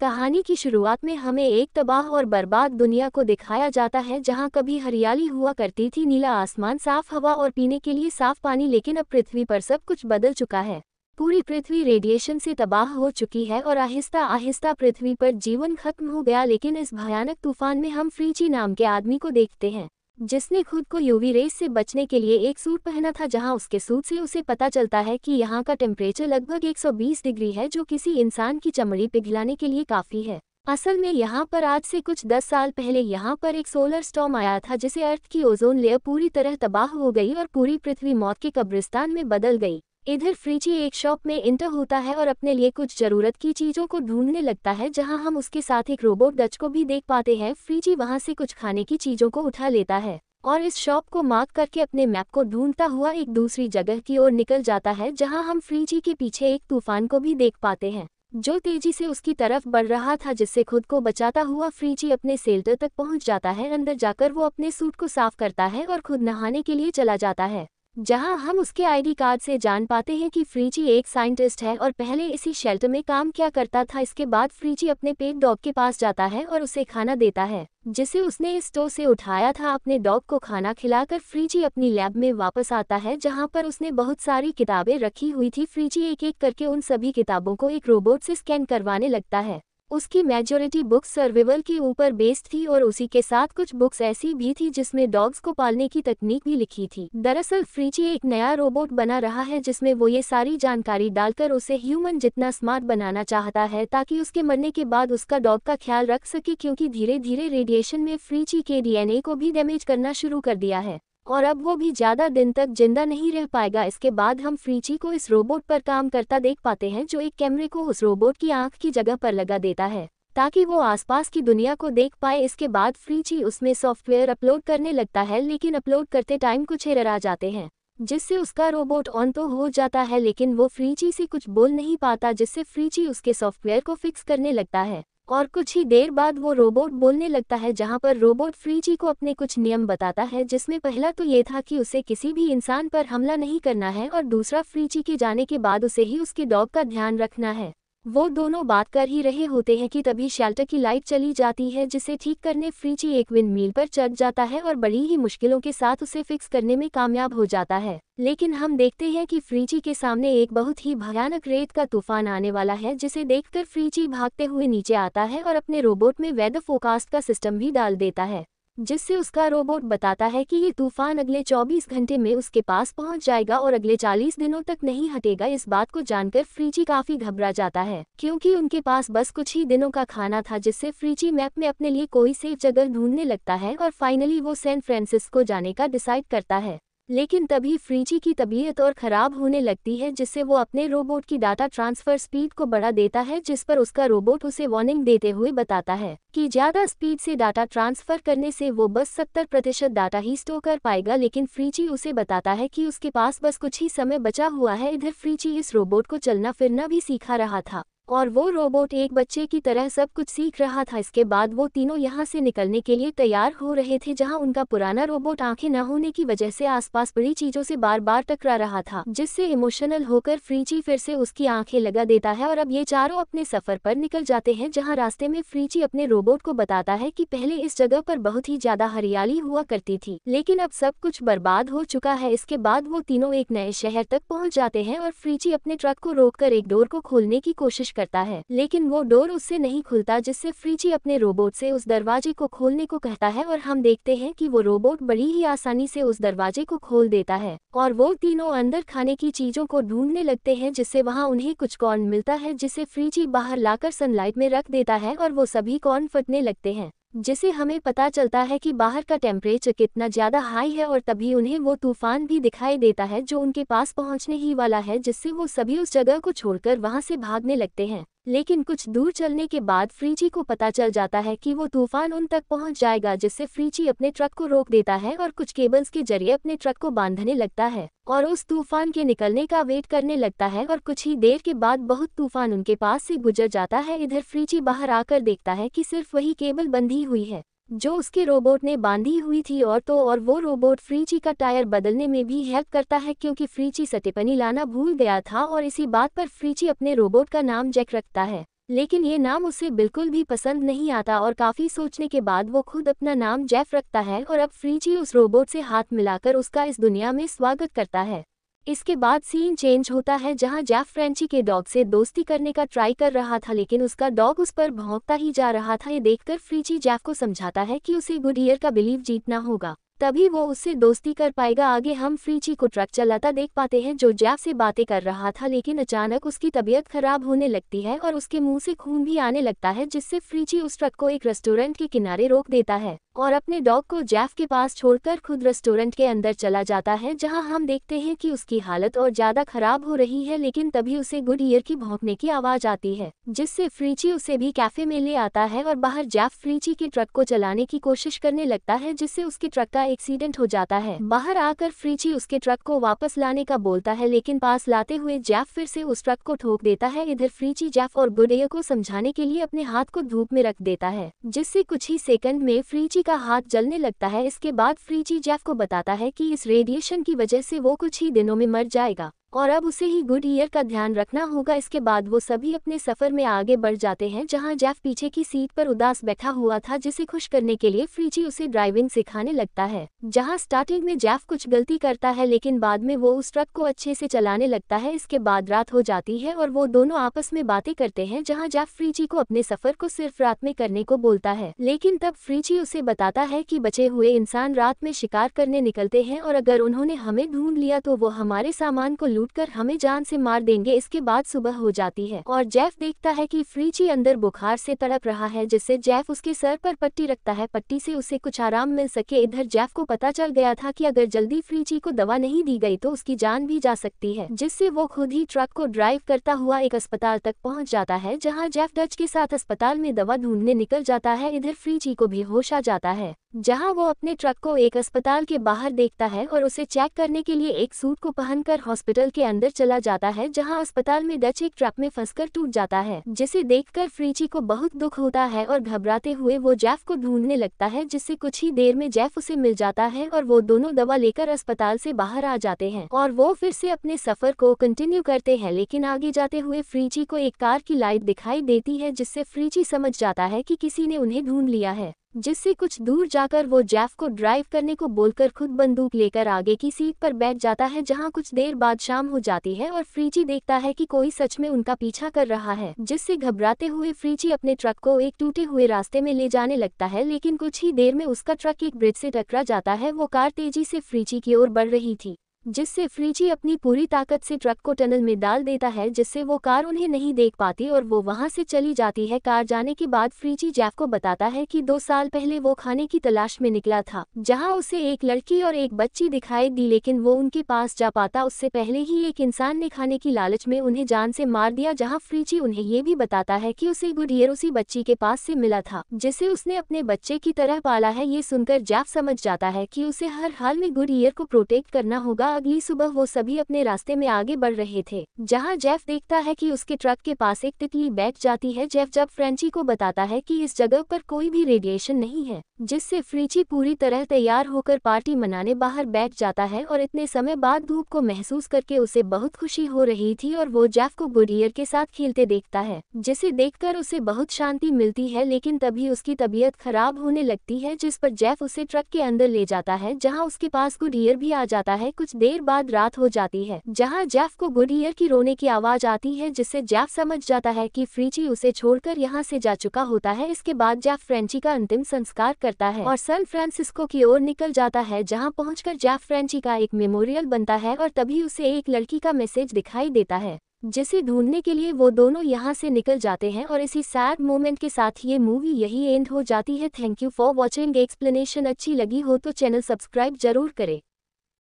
कहानी की शुरुआत में हमें एक तबाह और बर्बाद दुनिया को दिखाया जाता है जहां कभी हरियाली हुआ करती थी, नीला आसमान, साफ हवा और पीने के लिए साफ पानी। लेकिन अब पृथ्वी पर सब कुछ बदल चुका है। पूरी पृथ्वी रेडिएशन से तबाह हो चुकी है और आहिस्ता आहिस्ता पृथ्वी पर जीवन खत्म हो गया। लेकिन इस भयानक तूफान में हम फ्रीची नाम के आदमी को देखते हैं, जिसने खुद को यूवी रेस से बचने के लिए एक सूट पहना था। जहां उसके सूट से उसे पता चलता है कि यहाँ का टेम्परेचर लगभग 120 डिग्री है, जो किसी इंसान की चमड़ी पिघलाने के लिए काफ़ी है। असल में यहाँ पर आज से कुछ 10 साल पहले यहाँ पर एक सोलर स्टॉर्म आया था, जिसे अर्थ की ओजोन लेयर पूरी तरह तबाह हो गई और पूरी पृथ्वी मौत के कब्रिस्तान में बदल गई। इधर फ्रीची एक शॉप में इंटर होता है और अपने लिए कुछ जरूरत की चीज़ों को ढूंढने लगता है, जहां हम उसके साथ एक रोबोट डच को भी देख पाते हैं। फ्रीची वहां से कुछ खाने की चीज़ों को उठा लेता है और इस शॉप को मार्क करके अपने मैप को ढूंढता हुआ एक दूसरी जगह की ओर निकल जाता है, जहां हम फ्रीची के पीछे एक तूफान को भी देख पाते हैं जो तेजी से उसकी तरफ बढ़ रहा था। जिससे खुद को बचाता हुआ फ्रीची अपने शेल्टर तक पहुंच जाता है। अंदर जाकर वो अपने सूट को साफ करता है और खुद नहाने के लिए चला जाता है, जहां हम उसके आईडी कार्ड से जान पाते हैं कि फ्रीची एक साइंटिस्ट है और पहले इसी शेल्टर में काम किया करता था। इसके बाद फ्रीची अपने पेट डॉग के पास जाता है और उसे खाना देता है, जिसे उसने इस स्टोर से उठाया था। अपने डॉग को खाना खिलाकर फ्रीची अपनी लैब में वापस आता है, जहां पर उसने बहुत सारी किताबें रखी हुई थी। फ्रीची एक एक करके उन सभी किताबों को एक रोबोट से स्कैन करवाने लगता है। उसकी मेजॉरिटी बुक्स सर्वाइवल के ऊपर बेस्ड थी और उसी के साथ कुछ बुक्स ऐसी भी थी जिसमें डॉग्स को पालने की तकनीक भी लिखी थी। दरअसल फ्रीची एक नया रोबोट बना रहा है, जिसमें वो ये सारी जानकारी डालकर उसे ह्यूमन जितना स्मार्ट बनाना चाहता है, ताकि उसके मरने के बाद उसका डॉग का ख्याल रख सके, क्योंकि धीरे धीरे रेडिएशन में फ्रीची के डीएनए को भी डैमेज करना शुरू कर दिया है और अब वो भी ज़्यादा दिन तक जिंदा नहीं रह पाएगा। इसके बाद हम फ्रीची को इस रोबोट पर काम करता देख पाते हैं, जो एक कैमरे को उस रोबोट की आंख की जगह पर लगा देता है ताकि वो आसपास की दुनिया को देख पाए। इसके बाद फ्रीची उसमें सॉफ्टवेयर अपलोड करने लगता है, लेकिन अपलोड करते टाइम कुछ एरर आ जाते हैं, जिससे उसका रोबोट ऑन तो हो जाता है, लेकिन वो फ्रीची से कुछ बोल नहीं पाता, जिससे फ्रीची उसके सॉफ्टवेयर को फिक्स करने लगता है और कुछ ही देर बाद वो रोबोट बोलने लगता है, जहां पर रोबोट फ्रीची को अपने कुछ नियम बताता है, जिसमें पहला तो ये था कि उसे किसी भी इंसान पर हमला नहीं करना है और दूसरा फ्रीची के जाने के बाद उसे ही उसके डॉग का ध्यान रखना है। वो दोनों बात कर ही रहे होते हैं कि तभी शेल्टर की लाइट चली जाती है, जिसे ठीक करने फ्रीची एक विंड मिल पर चढ़ जाता है और बड़ी ही मुश्किलों के साथ उसे फिक्स करने में कामयाब हो जाता है। लेकिन हम देखते हैं कि फ्रीची के सामने एक बहुत ही भयानक रेत का तूफान आने वाला है, जिसे देखकर फ्रीची भागते हुए नीचे आता है और अपने रोबोट में वेदर फोरकास्ट का सिस्टम भी डाल देता है, जिससे उसका रोबोट बताता है कि ये तूफान अगले 24 घंटे में उसके पास पहुंच जाएगा और अगले 40 दिनों तक नहीं हटेगा। इस बात को जानकर फ्रीची काफी घबरा जाता है, क्योंकि उनके पास बस कुछ ही दिनों का खाना था। जिससे फ्रीची मैप में अपने लिए कोई सेफ जगह ढूंढने लगता है और फाइनली वो सैन फ्रांसिस्को जाने का डिसाइड करता है। लेकिन तभी फ्रीची की तबीयत और ख़राब होने लगती है, जिससे वो अपने रोबोट की डाटा ट्रांसफ़र स्पीड को बढ़ा देता है, जिस पर उसका रोबोट उसे वार्निंग देते हुए बताता है कि ज़्यादा स्पीड से डाटा ट्रांसफ़र करने से वो बस 70% डाटा ही स्टोर कर पाएगा। लेकिन फ्रीची उसे बताता है कि उसके पास बस कुछ ही समय बचा हुआ है। इधर फ्रीची इस रोबोट को चलना फिरना भी सिखा रहा था और वो रोबोट एक बच्चे की तरह सब कुछ सीख रहा था। इसके बाद वो तीनों यहाँ से निकलने के लिए तैयार हो रहे थे, जहाँ उनका पुराना रोबोट आंखें न होने की वजह से आसपास बड़ी चीजों से बार बार टकरा रहा था, जिससे इमोशनल होकर फ्रीची फिर से उसकी आंखें लगा देता है और अब ये चारों अपने सफर पर निकल जाते हैं, जहाँ रास्ते में फ्रीची अपने रोबोट को बताता है कि पहले इस जगह पर बहुत ही ज्यादा हरियाली हुआ करती थी, लेकिन अब सब कुछ बर्बाद हो चुका है। इसके बाद वो तीनों एक नए शहर तक पहुँच जाते हैं और फ्रीची अपने ट्रक को रोककर एक डोर को खोलने की कोशिश करता है, लेकिन वो डोर उससे नहीं खुलता, जिससे फ्रीची अपने रोबोट से उस दरवाजे को खोलने को कहता है और हम देखते हैं कि वो रोबोट बड़ी ही आसानी से उस दरवाजे को खोल देता है और वो तीनों अंदर खाने की चीजों को ढूंढने लगते हैं, जिससे वहां उन्हें कुछ कॉर्न मिलता है, जिसे फ्रीची बाहर लाकर सनलाइट में रख देता है और वो सभी कॉर्न फटने लगते हैं, जिसे हमें पता चलता है कि बाहर का टेम्परेचर कितना ज्यादा हाई है। और तभी उन्हें वो तूफान भी दिखाई देता है जो उनके पास पहुंचने ही वाला है, जिससे वो सभी उस जगह को छोड़कर वहां से भागने लगते हैं। लेकिन कुछ दूर चलने के बाद फ्रीची को पता चल जाता है कि वो तूफान उन तक पहुंच जाएगा, जिससे फ्रीची अपने ट्रक को रोक देता है और कुछ केबल्स के जरिए अपने ट्रक को बांधने लगता है और उस तूफान के निकलने का वेट करने लगता है और कुछ ही देर के बाद बहुत तूफान उनके पास से गुजर जाता है। इधर फ्रीची बाहर आकर देखता है कि सिर्फ वही केबल बंधी हुई है जो उसके रोबोट ने बांधी हुई थी और वो रोबोट फ्रीची का टायर बदलने में भी हेल्प करता है, क्योंकि फ्रीची सटेपनी लाना भूल गया था और इसी बात पर फ्रीची अपने रोबोट का नाम जैक रखता है। लेकिन ये नाम उसे बिल्कुल भी पसंद नहीं आता और काफ़ी सोचने के बाद वो खुद अपना नाम जेफ रखता है और अब फ्रीची उस रोबोट से हाथ मिलाकर उसका इस दुनिया में स्वागत करता है। इसके बाद सीन चेंज होता है जहां जेफ फ्रेंची के डॉग से दोस्ती करने का ट्राई कर रहा था लेकिन उसका डॉग उस पर भौंकता ही जा रहा था। ये देखकर फ्रीची जेफ को समझाता है कि उसे गुडईयर का बिलीव जीतना होगा, तभी वो उससे दोस्ती कर पाएगा। आगे हम फ्रीची को ट्रक चलाता देख पाते हैं जो जेफ से बातें कर रहा था, लेकिन अचानक उसकी तबीयत खराब होने लगती है और उसके मुंह से खून भी आने लगता है, जिससे फ्रीची उस ट्रक को एक रेस्टोरेंट के किनारे रोक देता है और अपने डॉग को जेफ के पास छोड़कर खुद रेस्टोरेंट के अंदर चला जाता है, जहां हम देखते हैं कि उसकी हालत और ज्यादा खराब हो रही है। लेकिन तभी उसे गुडईयर की भौंकने की आवाज आती है, जिससे फ्रीची उसे भी कैफे में ले आता है और बाहर जेफ फ्रीची के ट्रक को चलाने की कोशिश करने लगता है, जिससे उसके ट्रक का एक्सीडेंट हो जाता है। बाहर आकर फ्रीची उसके ट्रक को वापस लाने का बोलता है, लेकिन पास लाते हुए जेफ फिर से उस ट्रक को ठोक देता है। इधर फ्रीची जेफ और गुडईयर को समझाने के लिए अपने हाथ को धूप में रख देता है, जिससे कुछ ही सेकंड में फ्रीची का हाथ जलने लगता है। इसके बाद फ्रीची जेफ को बताता है कि इस रेडिएशन की वजह से वो कुछ ही दिनों में मर जाएगा और अब उसे ही गुडईयर का ध्यान रखना होगा। इसके बाद वो सभी अपने सफर में आगे बढ़ जाते हैं, जहां जेफ पीछे की सीट पर उदास बैठा हुआ था, जिसे खुश करने के लिए फ्रीची उसे ड्राइविंग सिखाने लगता है। जहां स्टार्टिंग में जेफ कुछ गलती करता है लेकिन बाद में वो उस ट्रक को अच्छे से चलाने लगता है। इसके बाद रात हो जाती है और वो दोनों आपस में बातें करते हैं, जहां जेफ फ्रीची को अपने सफर को सिर्फ रात में करने को बोलता है, लेकिन तब फ्रीची उसे बताता है कि बचे हुए इंसान रात में शिकार करने निकलते हैं और अगर उन्होंने हमें ढूंढ लिया तो वो हमारे सामान को लूटकर हमें जान से मार देंगे। इसके बाद सुबह हो जाती है और जेफ देखता है कि फ्रीची अंदर बुखार से तड़प रहा है, जिससे जेफ उसके सर पर पट्टी रखता है, पट्टी से उसे कुछ आराम मिल सके। इधर जेफ को पता चल गया था कि अगर जल्दी फ्रीची को दवा नहीं दी गई तो उसकी जान भी जा सकती है, जिससे वो खुद ही ट्रक को ड्राइव करता हुआ एक अस्पताल तक पहुंच जाता है, जहां जेफ डच के साथ अस्पताल में दवा ढूंढने निकल जाता है। इधर फ्रीची को भी होश आ जाता है, जहां वो अपने ट्रक को एक अस्पताल के बाहर देखता है और उसे चेक करने के लिए एक सूट को पहनकर हॉस्पिटल के अंदर चला जाता है, जहां अस्पताल में डच एक ट्रक में फंसकर टूट जाता है, जिसे देखकर फ्रीची को बहुत दुख होता है और घबराते हुए वो जेफ को ढूंढने लगता है, जिससे कुछ ही देर में जेफ उसे मिल जाता है और वो दोनों दवा लेकर अस्पताल से बाहर आ जाते हैं और वो फिर से अपने सफर को कंटिन्यू करते हैं। लेकिन आगे जाते हुए फ्रीची को एक कार की लाइट दिखाई देती है, जिससे फ्रीची समझ जाता है कि किसी ने उन्हें ढूंढ लिया है, जिससे कुछ दूर जाकर वो जेफ को ड्राइव करने को बोलकर खुद बंदूक लेकर आगे की सीट पर बैठ जाता है। जहां कुछ देर बाद शाम हो जाती है और फ्रीची देखता है कि कोई सच में उनका पीछा कर रहा है, जिससे घबराते हुए फ्रीची अपने ट्रक को एक टूटे हुए रास्ते में ले जाने लगता है, लेकिन कुछ ही देर में उसका ट्रक एक ब्रिज से टकरा जाता है। वो कार तेजी से फ्रीची की ओर बढ़ रही थी, जिससे फ्रीची अपनी पूरी ताकत से ट्रक को टनल में डाल देता है, जिससे वो कार उन्हें नहीं देख पाती और वो वहां से चली जाती है। कार जाने के बाद फ्रीची जेफ को बताता है कि 2 साल पहले वो खाने की तलाश में निकला था, जहां उसे एक लड़की और एक बच्ची दिखाई दी, लेकिन वो उनके पास जा पाता उससे पहले ही एक इंसान ने खाने की लालच में उन्हें जान से मार दिया। जहां फ्रीची उन्हें ये भी बताता है कि उसे गुडईयर उसी बच्ची के पास से मिला था, जिसे उसने अपने बच्चे की तरह पाला है। ये सुनकर जेफ समझ जाता है कि उसे हर हाल में गुडईयर को प्रोटेक्ट करना होगा। अगली सुबह वो सभी अपने रास्ते में आगे बढ़ रहे थे, जहां जेफ देखता है कि उसके ट्रक के पास एक तितली बैठ जाती है। जेफ जब फ्रेंची को बताता है कि इस जगह पर कोई भी रेडिएशन नहीं है, जिससे फ्रीची पूरी तरह तैयार होकर पार्टी मनाने बाहर बैठ जाता है और इतने समय बाद धूप को महसूस करके उसे बहुत खुशी हो रही थी और वो जेफ को गुडईयर के साथ खेलते देखता है, जिसे देखकर उसे बहुत शांति मिलती है। लेकिन तभी उसकी तबीयत खराब होने लगती है, जिस पर जेफ उसे ट्रक के अंदर ले जाता है, जहां उसके पास गुडईयर भी आ जाता है। कुछ देर बाद रात हो जाती है, जहां जेफ को गुडईयर की रोने की आवाज आती है, जिससे जेफ समझ जाता है कि फ्रीची उसे छोड़कर यहां से जा चुका होता है। इसके बाद जेफ फ्रेंची का अंतिम संस्कार करता है और सैन फ्रांसिस्को की ओर निकल जाता है, जहां पहुंचकर जेफ फ्रेंची का एक मेमोरियल बनता है और तभी उसे एक लड़की का मैसेज दिखाई देता है, जिसे ढूंढने के लिए वो दोनों यहाँ से निकल जाते हैं। और इसी सैड मोमेंट के साथ ये मूवी यही एंड हो जाती है। Thank you for watching. Explanation अच्छी लगी हो तो चैनल सब्सक्राइब जरूर करें।